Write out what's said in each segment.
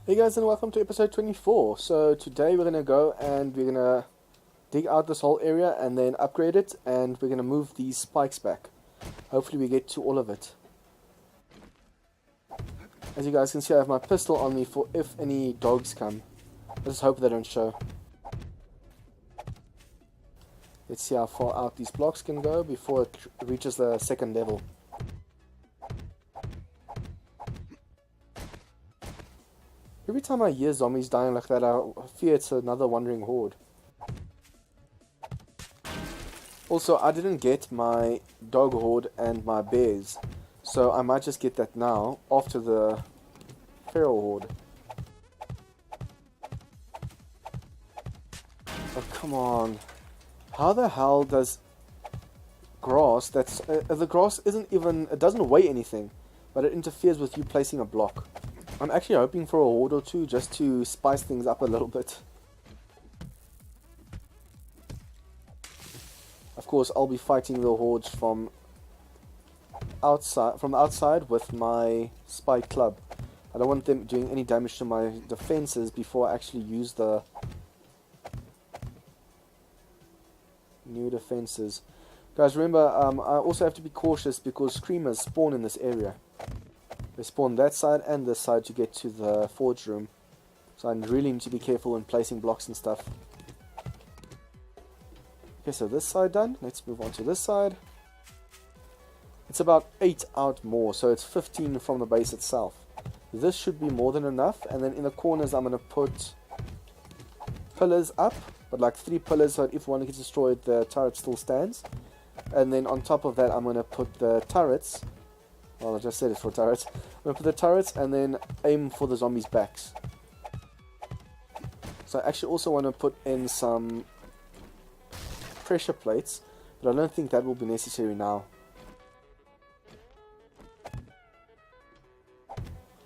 Hey guys, and welcome to episode 24. So today we're going to go and we're going to dig out this whole area and then upgrade it, and we're going to move these spikes back. Hopefully we get to all of it. As you guys can see, I have my pistol on me for if any dogs come. Let's hope they don't show. Let's see how far out these blocks can go before it reaches the second level. Every time I hear zombies dying like that, I fear it's another wandering horde. Also, I didn't get my dog horde and my bears, so I might just get that now, after the feral horde. Oh, come on. How the hell does grass, the grass isn't even, it doesn't weigh anything, but it interferes with you placing a block. I'm actually hoping for a horde or two just to spice things up a little bit. Of course, I'll be fighting the hordes from the outside with my spike club. I don't want them doing any damage to my defenses before I actually use the new defenses. Guys, remember, I also have to be cautious because screamers spawn in this area. They spawn that side and this side to get to the forge room. So I really need to be careful when placing blocks and stuff. Okay, so this side done. Let's move on to this side. It's about 8 out more, so it's 15 from the base itself. This should be more than enough. And then in the corners I'm going to put pillars up, but like 3 pillars so that if one gets destroyed the turret still stands. And then on top of that I'm going to put the turrets. Well, I just said it's for turrets. I'm going to put the turrets and then aim for the zombies' backs. So I actually also want to put in some pressure plates, but I don't think that will be necessary now.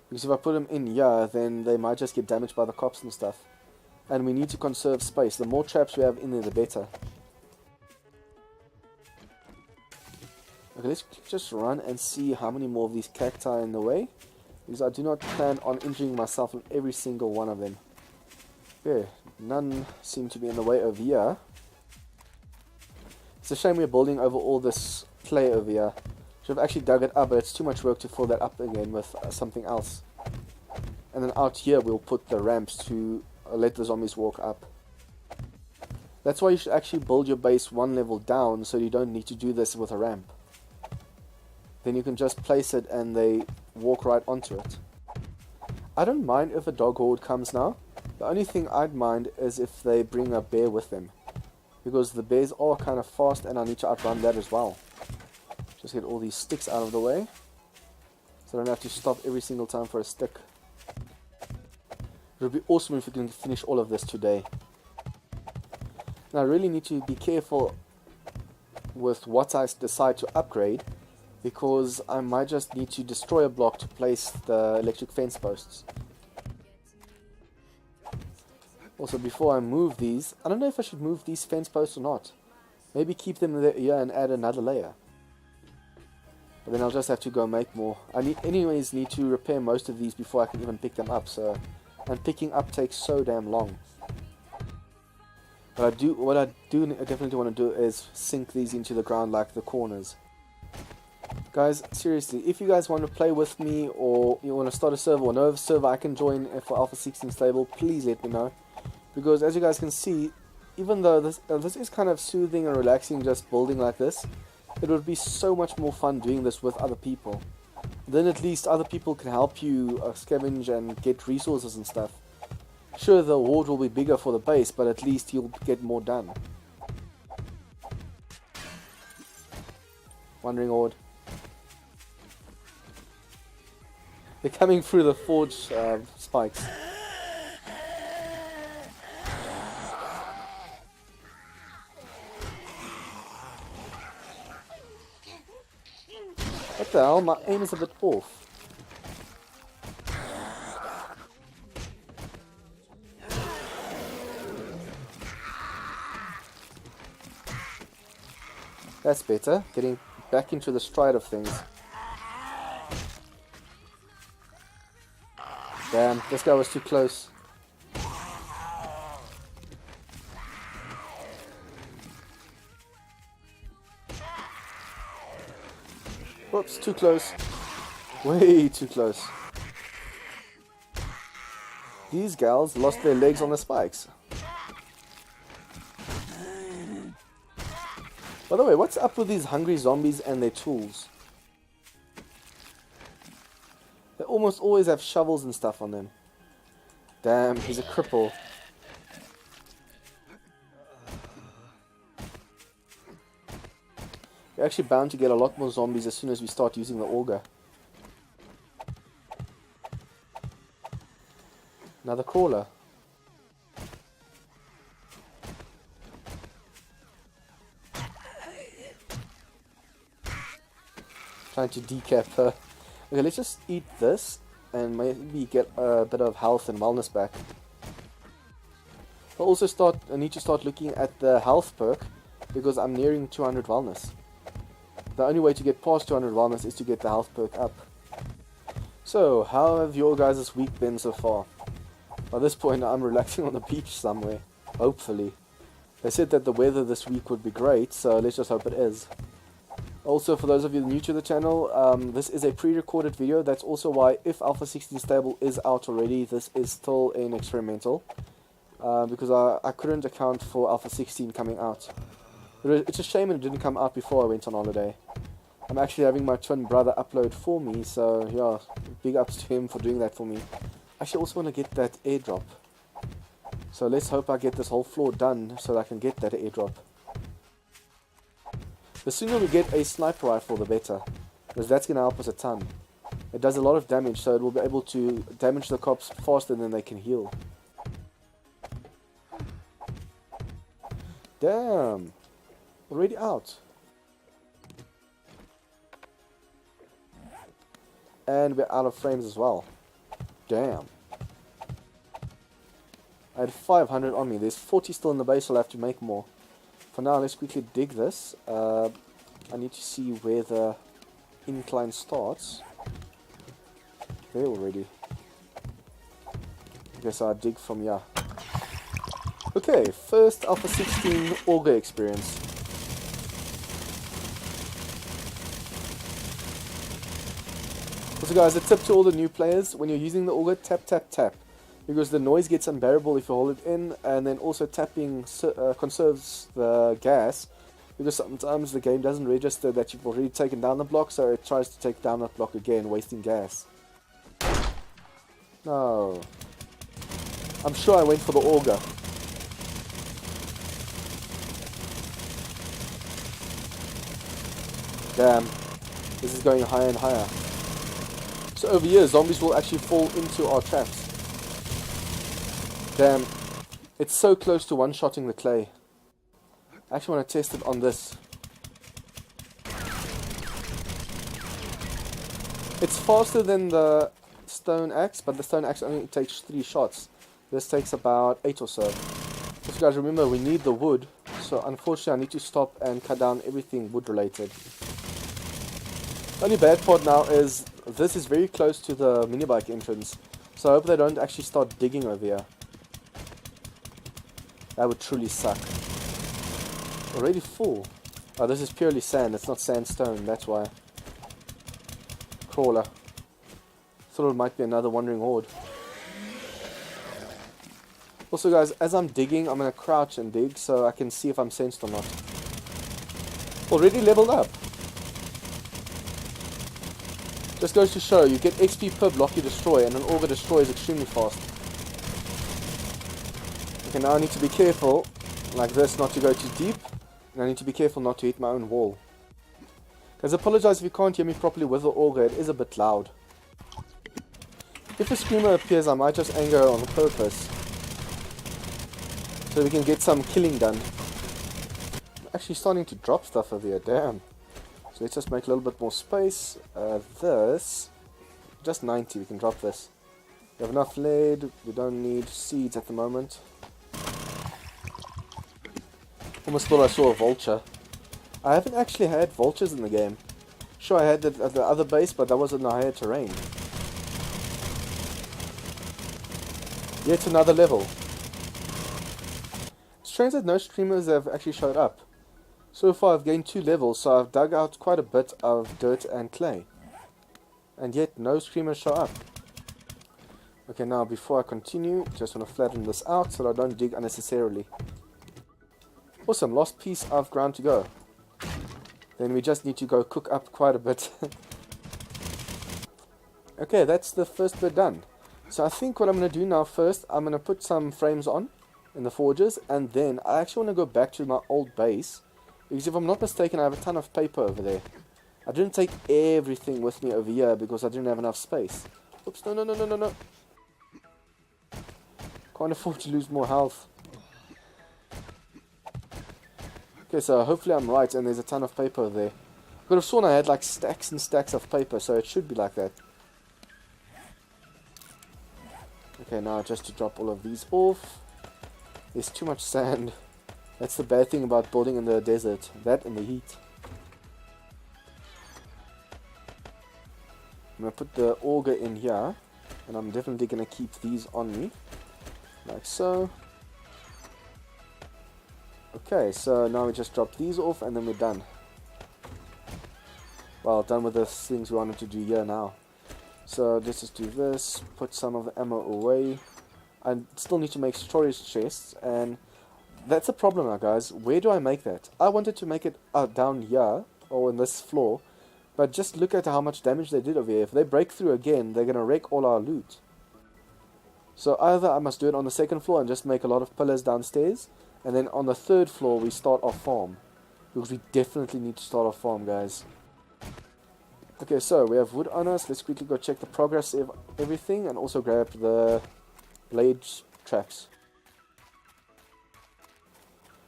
Because if I put them in here, then they might just get damaged by the cops and stuff. And we need to conserve space. The more traps we have in there, the better. Okay, let's just run and see how many more of these cacti are in the way, because I do not plan on injuring myself on every single one of them. Okay, none seem to be in the way over here. It's a shame we're building over all this clay over here. Should have actually dug it up, but it's too much work to fill that up again with something else. And then out here we'll put the ramps to let the zombies walk up. That's why you should actually build your base one level down, so you don't need to do this with a ramp. Then you can just place it and they walk right onto it. I don't mind if a dog horde comes now. The only thing I'd mind is if they bring a bear with them, because the bears are kind of fast and I need to outrun that as well. Just get all these sticks out of the way so I don't have to stop every single time for a stick. It would be awesome if we can finish all of this today. Now I really need to be careful with what I decide to upgrade, because I might just need to destroy a block to place the electric fence posts. Also, before I move these, I don't know if I should move these fence posts or not. Maybe keep them here and add another layer. But then I'll just have to go make more. I need to repair most of these before I can even pick them up. And picking up takes so damn long. What I definitely want to do is sink these into the ground like the corners. Guys, seriously, if you guys want to play with me, or you want to start a server or know of a server I can join for Alpha 16 stable, please let me know. Because as you guys can see, even though this is kind of soothing and relaxing just building like this, it would be so much more fun doing this with other people. Then at least other people can help you scavenge and get resources and stuff. Sure, the horde will be bigger for the base, but at least you'll get more done. Wandering horde. They're coming through the forge spikes. What the hell? My aim is a bit off. That's better. Getting back into the stride of things. Damn, this guy was too close. Whoops, too close. Way too close. These gals lost their legs on the spikes. By the way, what's up with these hungry zombies and their tools? They almost always have shovels and stuff on them. Damn, he's a cripple. We're actually bound to get a lot more zombies as soon as we start using the auger. Another crawler. Trying to decap her. Okay, let's just eat this and maybe get a bit of health and wellness back. I need to start looking at the health perk because I'm nearing 200 wellness. The only way to get past 200 wellness is to get the health perk up. So, how have your guys' week been so far? By this point, I'm relaxing on the beach somewhere. Hopefully. They said that the weather this week would be great, so let's just hope it is. Also, for those of you new to the channel, this is a pre-recorded video. That's also why, if Alpha 16 stable is out already, this is still an experimental. Because I couldn't account for Alpha 16 coming out. It's a shame it didn't come out before I went on holiday. I'm actually having my twin brother upload for me, so yeah, big ups to him for doing that for me. I actually also want to get that airdrop. So let's hope I get this whole floor done so that I can get that airdrop. The sooner we get a sniper rifle, the better, because that's going to help us a ton. It does a lot of damage, so it will be able to damage the cops faster than they can heal. Damn! Already out. And we're out of frames as well. Damn. I had 500 on me. There's 40 still in the base, so I'll have to make more. For now, let's quickly dig this. I need to see where the incline starts. There already. Okay, so I'll dig from here. Okay, first Alpha 16 auger experience. Also guys, a tip to all the new players, when you're using the auger, tap tap tap. Because the noise gets unbearable if you hold it in, and then also tapping conserves the gas. Because sometimes the game doesn't register that you've already taken down the block, so it tries to take down that block again, wasting gas. No. I'm sure I went for the auger. Damn. This is going higher and higher. So over here, zombies will actually fall into our traps. Damn. It's so close to one-shotting the clay. I actually want to test it on this. It's faster than the stone axe, but the stone axe only takes 3 shots. This takes about 8 or so. So guys, remember, we need the wood. So unfortunately, I need to stop and cut down everything wood related. The only bad part now is this is very close to the minibike entrance. So I hope they don't actually start digging over here. That would truly suck. Already full. Oh, this is purely sand. It's not sandstone. That's why. Crawler. Thought it might be another wandering horde. Also guys, as I'm digging, I'm going to crouch and dig so I can see if I'm sensed or not. Already leveled up. Just goes to show, you get XP per block you destroy, and an auger destroys extremely fast. Okay, now I need to be careful, like this, not to go too deep, and I need to be careful not to hit my own wall. Guys, apologize if you can't hear me properly with the auger, it is a bit loud. If a screamer appears, I might just anger her on purpose, so we can get some killing done. I'm actually starting to drop stuff over here, damn. So let's just make a little bit more space. This, just 90, we can drop this. We have enough lead, we don't need seeds at the moment. Almost thought I saw a vulture. I haven't actually had vultures in the game. Sure, I had that at the other base, but that was in the higher terrain. Yet another level. It's strange that no streamers have actually showed up. So far I've gained 2 levels, so I've dug out quite a bit of dirt and clay. And yet no streamers show up. Okay, now before I continue, just want to flatten this out so that I don't dig unnecessarily. Awesome, last piece of ground to go. Then we just need to go cook up quite a bit. Okay, that's the first bit done. So I think what I'm going to do now first, I'm going to put some frames on in the forges, and then I actually want to go back to my old base, because if I'm not mistaken I have a ton of paper over there. I didn't take everything with me over here because I didn't have enough space. Oops, no. Can't afford to lose more health. Okay, so hopefully I'm right and there's a ton of paper there. I could have sworn I had like stacks and stacks of paper, so it should be like that. Okay, now just to drop all of these off. There's too much sand. That's the bad thing about building in the desert. That and the heat. I'm going to put the auger in here. And I'm definitely going to keep these on me. Like so. Okay, so now we just drop these off and then we're done. Well, done with the things we wanted to do here now. So let's just do this, put some of the ammo away. I still need to make storage chests, and that's a problem now, guys. Where do I make that? I wanted to make it down here, or in this floor, but just look at how much damage they did over here. If they break through again, they're going to wreck all our loot. So either I must do it on the second floor and just make a lot of pillars downstairs, and then on the third floor we start our farm. Because we definitely need to start our farm, guys. Okay, so we have wood on us. Let's quickly go check the progress of everything and also grab the blade traps.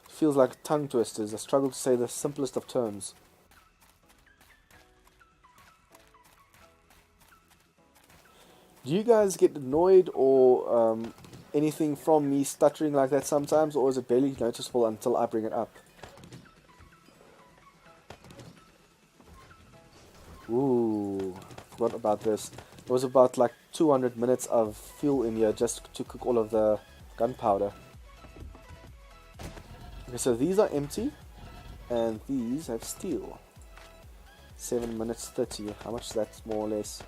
Feels like tongue twisters. I struggle to say the simplest of terms. Do you guys get annoyed or anything from me stuttering like that sometimes, or is it barely noticeable until I bring it up? Ooh, forgot about this. It was about like 200 minutes of fuel in here just to cook all of the gunpowder. Okay, so these are empty, and these have steel. 7 minutes 30. How much is that, more or less?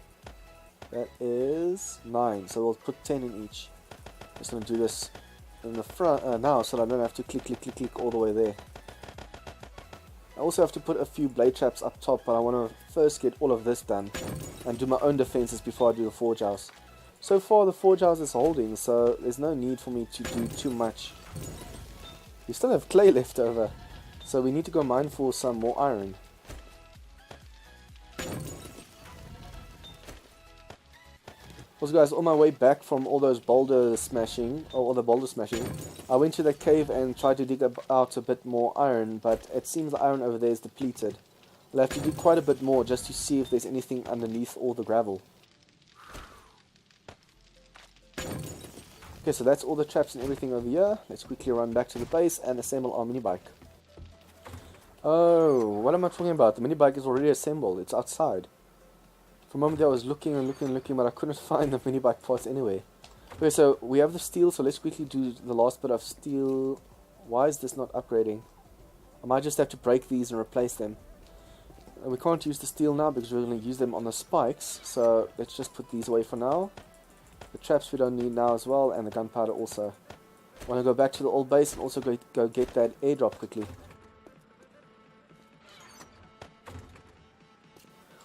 That is 9. So we'll put 10 in each. Just gonna do this in the front now, so that I don't have to click all the way there. I also have to put a few blade traps up top, but I want to first get all of this done and do my own defenses before I do the forge house. So far the forge house is holding, so there's no need for me to do too much. We still have clay left over, so we need to go mine for some more iron. Also, guys, on my way back from all those boulder smashing, or all the boulder smashing, I went to the cave and tried to dig out a bit more iron, but it seems the iron over there is depleted. I'll have to do quite a bit more just to see if there's anything underneath all the gravel. Okay, so that's all the traps and everything over here. Let's quickly run back to the base and assemble our mini bike. Oh, what am I talking about? The mini bike is already assembled. It's outside. For a moment there I was looking, but I couldn't find the mini bike parts anyway. Okay, so we have the steel, so let's quickly do the last bit of steel. Why is this not upgrading? I might just have to break these and replace them. We can't use the steel now because we're going to use them on the spikes, so let's just put these away for now. The traps we don't need now as well, and the gunpowder also. I want to go back to the old base and also go get that airdrop quickly.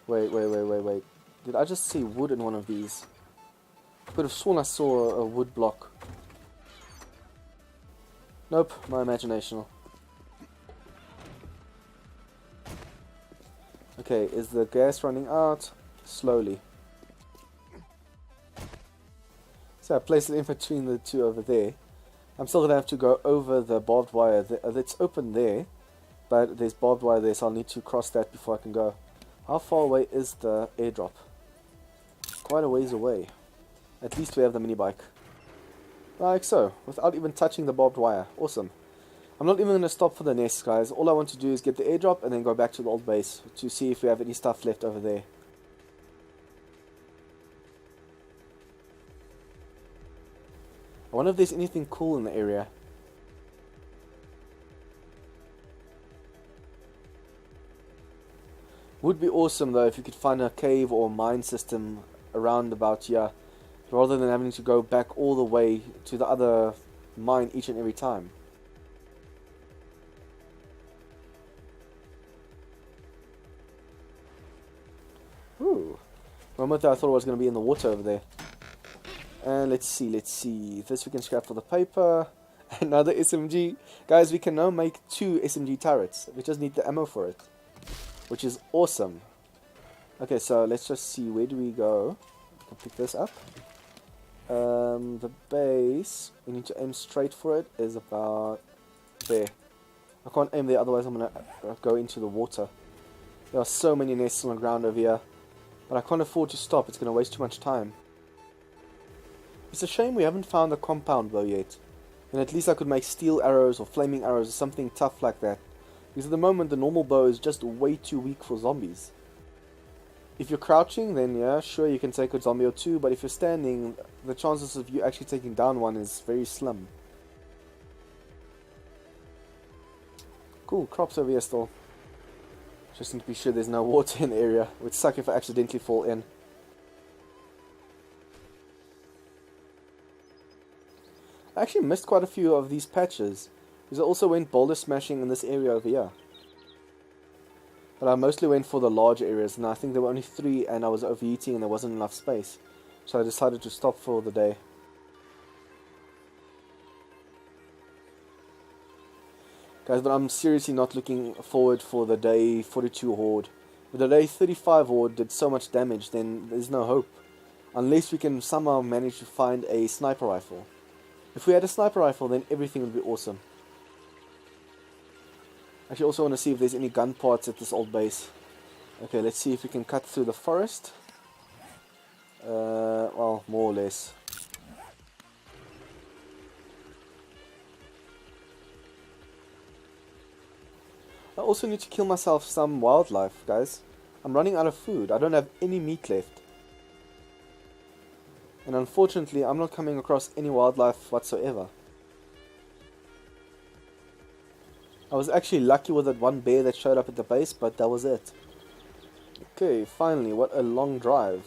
Wait. Did I just see wood in one of these? I could have sworn I saw a wood block. Nope, my imagination. Okay, is the gas running out? Slowly. So I placed it in between the two over there. I'm still going to have to go over the barbed wire. It's open there, but there's barbed wire there, so I'll need to cross that before I can go. How far away is the airdrop? Quite a ways away. At least we have the mini bike. Like so, without even touching the barbed wire. Awesome. I'm not even going to stop for the nest, guys. All I want to do is get the airdrop and then go back to the old base to see if we have any stuff left over there. wonder if there's anything cool in the area. Would be awesome though if you could find a cave or mine system around about here, rather than having to go back all the way to the other mine each and every time. Ooh. For a moment I thought I was going to be in the water over there. And let's see. This we can scrap for the paper. Another SMG. Guys, we can now make 2 SMG turrets. We just need the ammo for it, which is awesome. Okay, so let's just see, where do we go? I'll pick this up. The base, we need to aim straight for it, is about there. I can't aim there, otherwise I'm going to go into the water. There are so many nests on the ground over here, but I can't afford to stop, it's going to waste too much time. It's a shame we haven't found the compound bow yet. Then at least I could make steel arrows or flaming arrows or something tough like that. Because at the moment the normal bow is just way too weak for zombies. If you're crouching, then yeah, sure, you can take a zombie or two, but if you're standing, the chances of you actually taking down one is very slim. Cool, crops over here still. Just need to be sure there's no water in the area. It would suck if I accidentally fall in. I actually missed quite a few of these patches, because I also went boulder smashing in this area over here. But I mostly went for the large areas, and I think there were only 3 and I was overheating and there wasn't enough space. So I decided to stop for the day. Guys, but I'm seriously not looking forward for the day 42 horde. If the day 35 horde did so much damage, then there's no hope. Unless we can somehow manage to find a sniper rifle. If we had a sniper rifle, then everything would be awesome. Actually, also want to see if there's any gun parts at this old base. Okay, let's see if we can cut through the forest. Well, more or less. I also need to kill myself some wildlife, guys. I'm running out of food. I don't have any meat left. And unfortunately, I'm not coming across any wildlife whatsoever. I was actually lucky with that one bear that showed up at the base, but that was it. Okay, finally, what a long drive.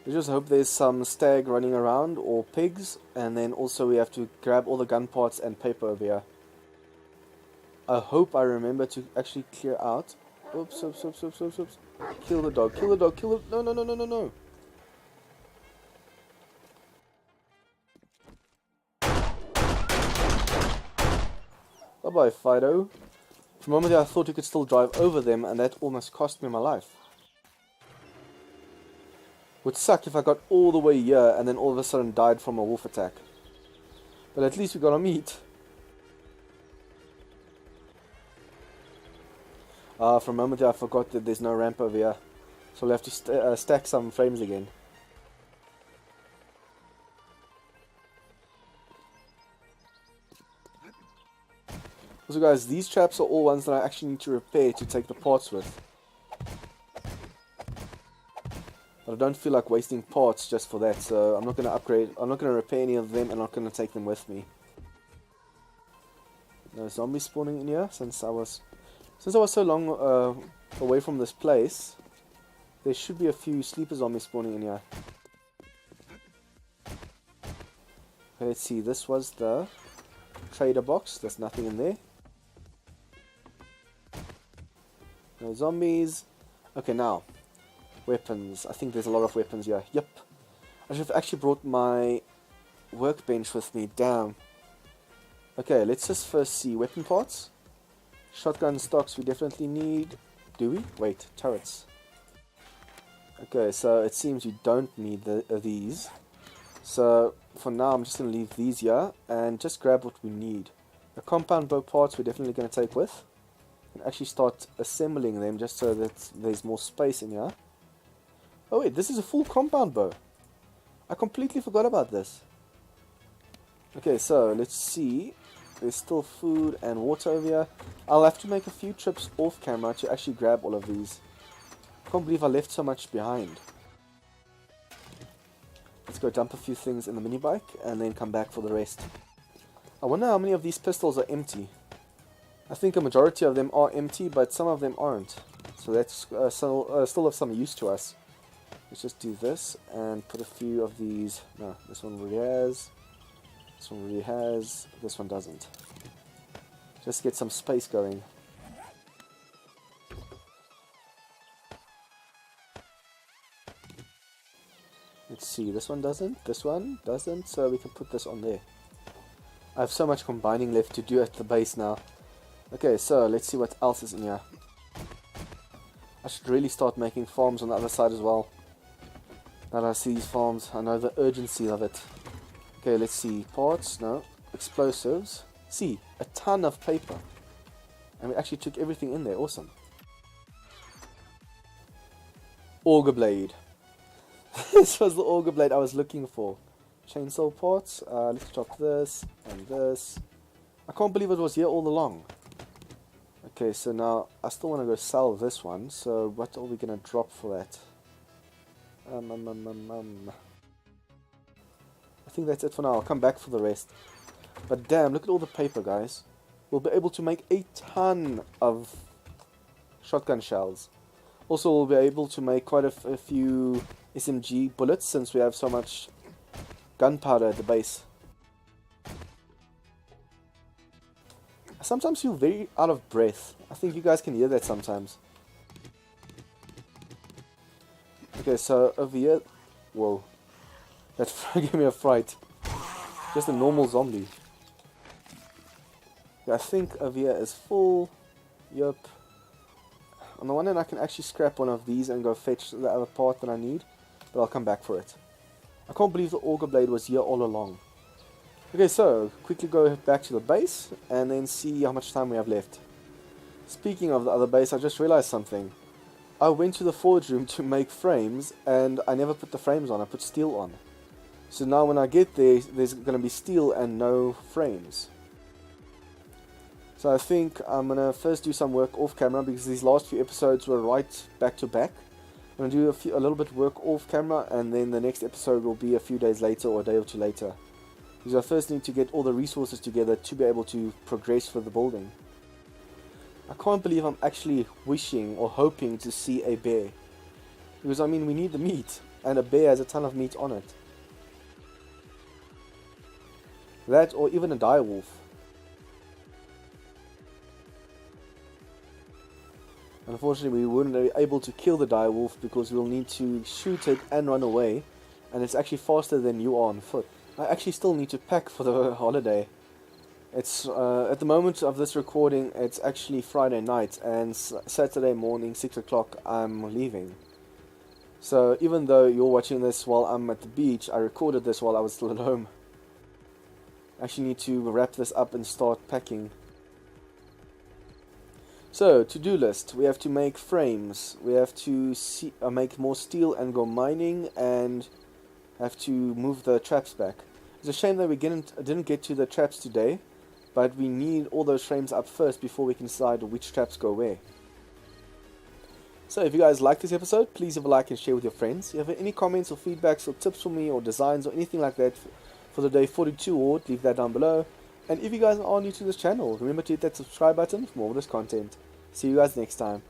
We just hope there's some stag running around, or pigs, and then also we have to grab all the gun parts and paper over here. I hope I remember to actually clear out. Oops. Kill the dog, no. Bye-bye, Fido. For a moment there I thought you could still drive over them, and that almost cost me my life. Would suck if I got all the way here and then all of a sudden died from a wolf attack. But at least we got our meat. For a moment there I forgot that there's no ramp over here. So we'll have to stack some frames again. Also guys, these traps are all ones that I actually need to repair to take the parts with. But I don't feel like wasting parts just for that, so I'm not going to upgrade, I'm not going to repair any of them, and I'm not going to take them with me. No zombies spawning in here, since I was so long away from this place. There should be a few sleeper zombies spawning in here. Okay, let's see, this was the trader box, there's nothing in there. No zombies. Okay, now weapons. I think there's a lot of weapons here. Yep. I should have actually brought my workbench with me. Damn. Okay, let's just first see weapon parts. Shotgun stocks we definitely need. Do we? Wait, turrets. Okay, so it seems you don't need these. So for now I'm just going to leave these here and just grab what we need. The compound bow parts we're definitely going to take with. And actually start assembling them just so that there's more space in here. Oh wait, this is a full compound bow. I completely forgot about this. Okay, so let's see. There's still food and water over here. I'll have to make a few trips off camera to actually grab all of these. I can't believe I left so much behind. Let's go dump a few things in the mini bike and then come back for the rest. I wonder how many of these pistols are empty. I think a majority of them are empty, but some of them aren't. So that's still of some use to us. Let's just do this and put a few of these. No, this one already has. This one already has. This one doesn't. Just get some space going. Let's see, this one doesn't, so we can put this on there. I have so much combining left to do at the base now. Okay, so let's see what else is in here. I should really start making farms on the other side as well. Now that I see these farms, I know the urgency of it. Okay, let's see, parts, no, explosives. See, a ton of paper. And we actually took everything in there, awesome. Auger blade. This was the auger blade I was looking for. Chainsaw parts. Let's chop this and this. I can't believe it was here all along. Okay, so now I still want to go sell this one. So what are we gonna drop for that? I think that's it for now. I'll come back for the rest. But damn, look at all the paper, guys. We'll be able to make a ton of shotgun shells. Also, we'll be able to make quite a few SMG bullets since we have so much gunpowder at the base. I sometimes feel very out of breath. I think you guys can hear that sometimes. Okay, so over here... Whoa. That gave me a fright. Just a normal zombie. I think over here is full. Yup. On the one hand I can actually scrap one of these and go fetch the other part that I need. But I'll come back for it. I can't believe the auger blade was here all along. Okay, so quickly go back to the base and then see how much time we have left. Speaking of the other base, I just realized something. I went to the forge room to make frames and I never put the frames on, I put steel on. So now when I get there, there's going to be steel and no frames. So I think I'm going to first do some work off camera because these last few episodes were right back to back. I'm going to do a little bit work off camera and then the next episode will be a few days later or a day or two later. Because I first need to get all the resources together to be able to progress for the building. I can't believe I'm actually wishing or hoping to see a bear. Because I mean we need the meat and a bear has a ton of meat on it. That or even a direwolf. Unfortunately we wouldn't be able to kill the direwolf because we'll need to shoot it and run away. And it's actually faster than you are on foot. I actually still need to pack for the holiday. It's at the moment of this recording it's actually Friday night and Saturday morning 6 o'clock I'm leaving. So even though you're watching this while I'm at the beach, I recorded this while I was still at home. I actually need to wrap this up and start packing. So, to-do list. We have to make frames. We have to make more steel and go mining and have to move the traps back. It's a shame that we didn't get to the traps today, but we need all those frames up first before we can decide which traps go where. So if you guys like this episode, please leave a like and share with your friends. If you have any comments or feedbacks or tips for me or designs or anything like that for the day 42 award, leave that down below. And if you guys are new to this channel, remember to hit that subscribe button for more of this content. See you guys next time.